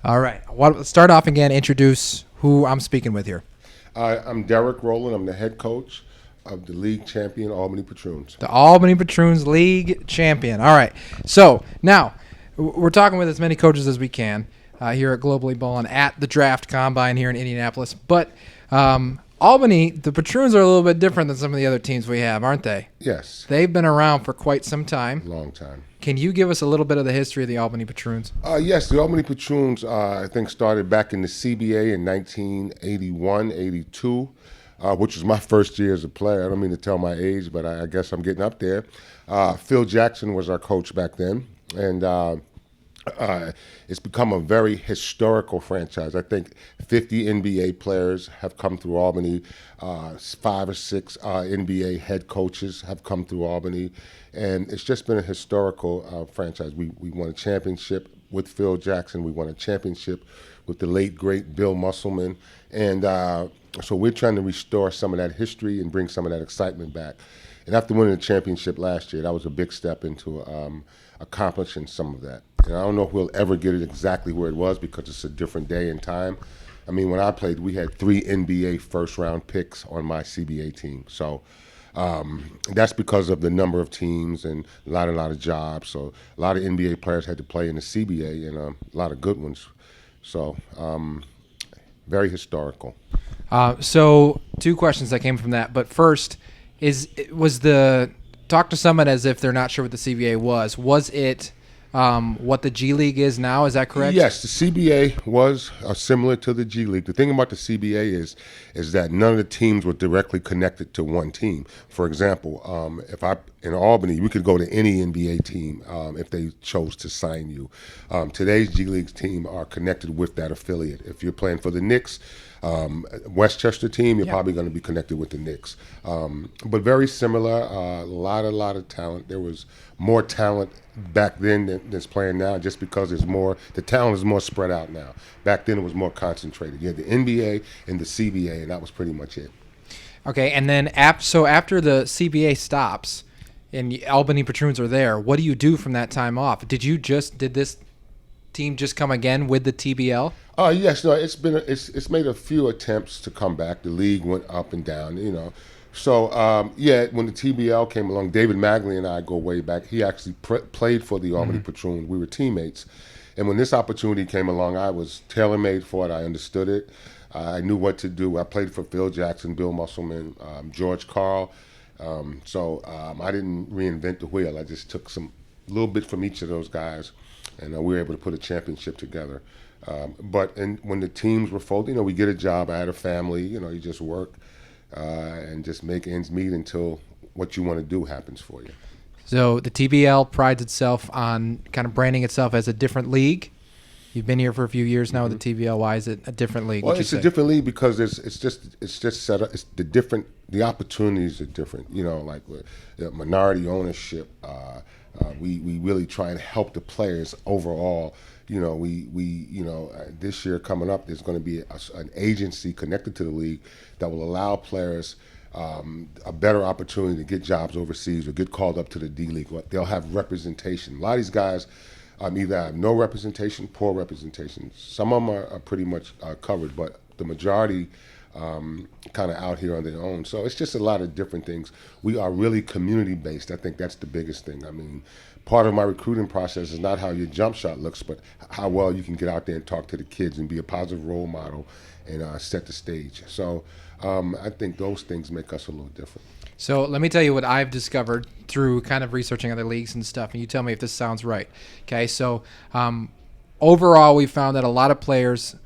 All right. Well, start off again. Introduce who I'm speaking with here. I'm Derrick Rowland. I'm the head coach of the league champion Albany Patroons. The Albany Patroons League champion. All right. So now we're talking with as many coaches as we can here at Globally Ballin' at the Draft Combine here in Indianapolis. But Albany, the Patroons are a little bit different than some of the other teams we have, aren't they? Yes, They've been around for quite some time. long time. Can you give us a little bit of the history of the Albany Patroons? Yes, the Albany Patroons, I think, started back in the CBA in 1981, 82, which was my first year as a player. I don't mean to tell my age, but I guess I'm getting up there. Phil Jackson was our coach back then, and it's become a very historical franchise. I think 50 NBA players have come through Albany. 5 or 6 NBA head coaches have come through Albany. And it's just been a historical franchise. We won a championship with Phil Jackson. We won a championship with the late, great Bill Musselman. And so we're trying to restore some of that history and bring some of that excitement back. And after winning the championship last year, that was a big step into accomplishing some of that. And I don't know if we'll ever get it exactly where it was because it's a different day and time. I mean, when I played, we had 3 NBA first-round picks on my CBA team. So that's because of the number of teams and a lot of jobs. So a lot of NBA players had to play in the CBA and a lot of good ones. So very historical. So 2 questions that came from that. But first, talk to someone as if they're not sure what the CBA was. Was it what the G League is now? Is that correct? Yes, the CBA was similar to the G League. The thing about the CBA is that none of the teams were directly connected to one team. For example, in Albany, we could go to any NBA team if they chose to sign you. Today's G League team are connected with that affiliate. If you're playing for the Knicks, Westchester team, you're probably going to be connected with the Knicks. But very similar, a lot of talent. There was more talent back then than's playing now, just because the talent is more spread out now. Back then it was more concentrated. You had the NBA and the CBA, and that was pretty much it. Okay, and then after the CBA stops and the Albany Patroons are there, what do you do from that time off? Did this team just come again with the TBL? Yes, no, it's made a few attempts to come back. The league went up and down, So when the TBL came along, David Magley and I go way back. He actually played for the Albany Patroons. We were teammates, and when this opportunity came along, I was tailor-made for it. I understood it. I knew what to do. I played for Phil Jackson, Bill Musselman, George Karl. I didn't reinvent the wheel. I just took a little bit from each of those guys, and we were able to put a championship together. But when the teams were folding, we get a job. I had a family. You just work and just make ends meet until what you want to do happens for you. So the TBL prides itself on kind of branding itself as a different league. You've been here for a few years now with the TBL. Why is it a different league? Well, it's a different league because it's just set up. It's the opportunities are different. Like with the minority ownership. We really try and help the players overall. This year coming up, there's going to be an agency connected to the league that will allow players a better opportunity to get jobs overseas or get called up to the D League. They'll have representation. A lot of these guys either have no representation, poor representation. Some of them are pretty much covered, but the majority kind of out here on their own. So it's just a lot of different things. We are really community-based. I think that's the biggest thing. I mean, part of my recruiting process is not how your jump shot looks, but how well you can get out there and talk to the kids and be a positive role model and set the stage. So I think those things make us a little different. So let me tell you what I've discovered through kind of researching other leagues and stuff, and you tell me if this sounds right. Okay, so overall we found that a lot of players,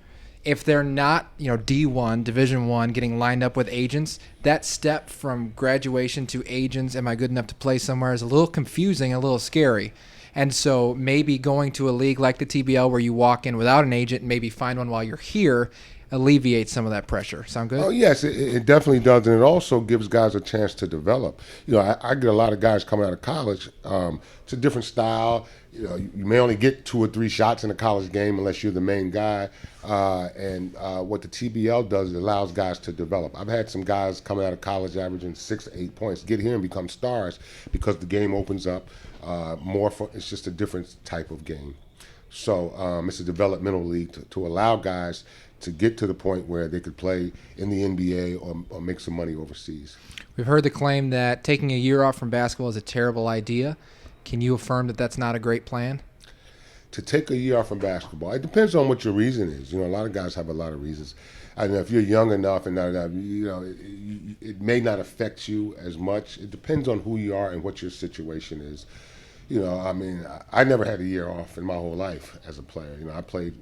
if they're not, D1, Division I, getting lined up with agents, that step from graduation to agents, am I good enough to play somewhere, is a little confusing, a little scary. And so maybe going to a league like the TBL where you walk in without an agent and maybe find one while you're here alleviates some of that pressure. Sound good? Oh, yes, it definitely does. And it also gives guys a chance to develop. I get a lot of guys coming out of college. It's a different style. You may only get 2 or 3 shots in a college game unless you're the main guy. And what the TBL does, it allows guys to develop. I've had some guys coming out of college averaging 6 to 8 points get here and become stars because the game opens up more. It's just a different type of game. So it's a developmental league to allow guys to get to the point where they could play in the NBA or make some money overseas. We've heard the claim that taking a year off from basketball is a terrible idea. Can you affirm that that's not a great plan? To take a year off from basketball, it depends on what your reason is. You know, a lot of guys have a lot of reasons. I know if you're young enough and it may not affect you as much. It depends on who you are and what your situation is. You know, I mean, I never had a year off in my whole life as a player. You know, I played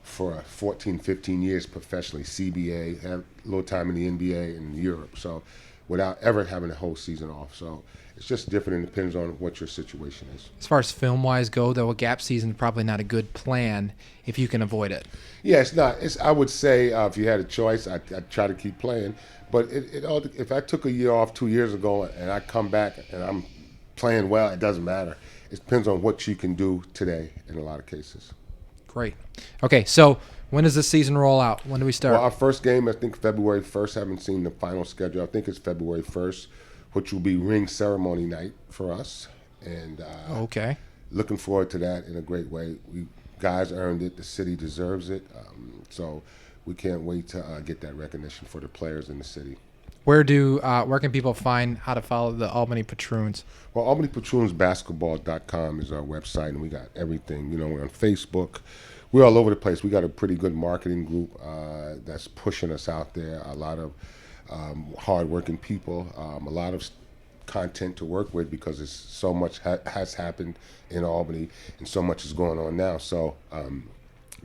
for 14, 15 years professionally, CBA, had a little time in the NBA and Europe. So without ever having a whole season off. So it's just different and depends on what your situation is. As far as film-wise go, though, a gap season is probably not a good plan if you can avoid it. Yeah, it's not. I would say if you had a choice, I'd try to keep playing. But if I took a year off 2 years ago and I come back and I'm playing well, it doesn't matter. It depends on what you can do today in a lot of cases. Great. Okay, so when does the season roll out? When do we start? Well, our first game, I think February 1st. I haven't seen the final schedule. I think it's February 1st, which will be ring ceremony night for us. And okay. Looking forward to that in a great way. Guys earned it. The city deserves it. So we can't wait to get that recognition for the players in the city. Where can people find how to follow the Albany Patroons? Well, AlbanyPatroonsBasketball.com is our website, and we got everything. You know, we're on Facebook. We're all over the place. We got a pretty good marketing group that's pushing us out there. A lot of hardworking people, a lot of content to work with because it's so much has happened in Albany and so much is going on now. So it'd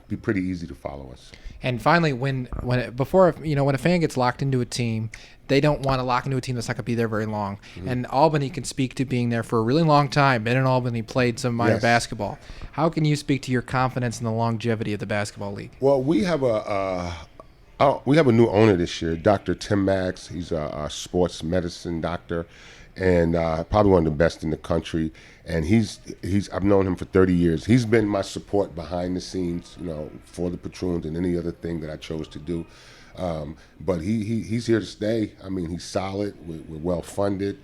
be pretty easy to follow us. And finally, when a fan gets locked into a team, they don't want to lock into a team that's not going to be there very long. Mm-hmm. And Albany can speak to being there for a really long time. Been in Albany, played some minor basketball. How can you speak to your confidence in the longevity of the basketball league? Well, we have a new owner this year, Dr. Tim Maggs. He's a sports medicine doctor, and probably one of the best in the country. And I've known him for 30 years. He's been my support behind the scenes, you know, for the Patroons and any other thing that I chose to do. But he's here to stay. I mean, he's solid. We're well funded.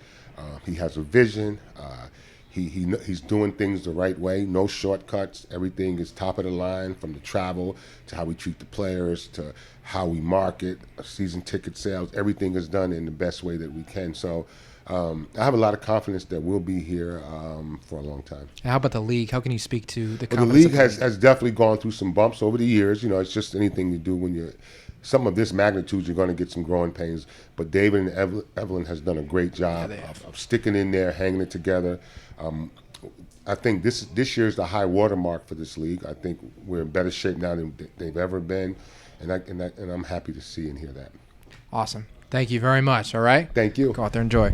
He has a vision. He's doing things the right way. No shortcuts. Everything is top of the line, from the travel to how we treat the players to how we market, season ticket sales. Everything is done in the best way that we can. So I have a lot of confidence that we'll be here for a long time. And how about the league? How can you speak to the confidence? Well, the league has definitely gone through some bumps over the years. You know, it's just anything you do when you're some of this magnitude, you're going to get some growing pains. But David and Evelyn has done a great job of sticking in there, hanging it together. I think this year is the high water mark for this league. I think we're in better shape now than they've ever been, and I'm happy to see and hear that. Awesome. Thank you very much. All right. Thank you. Go out there and enjoy.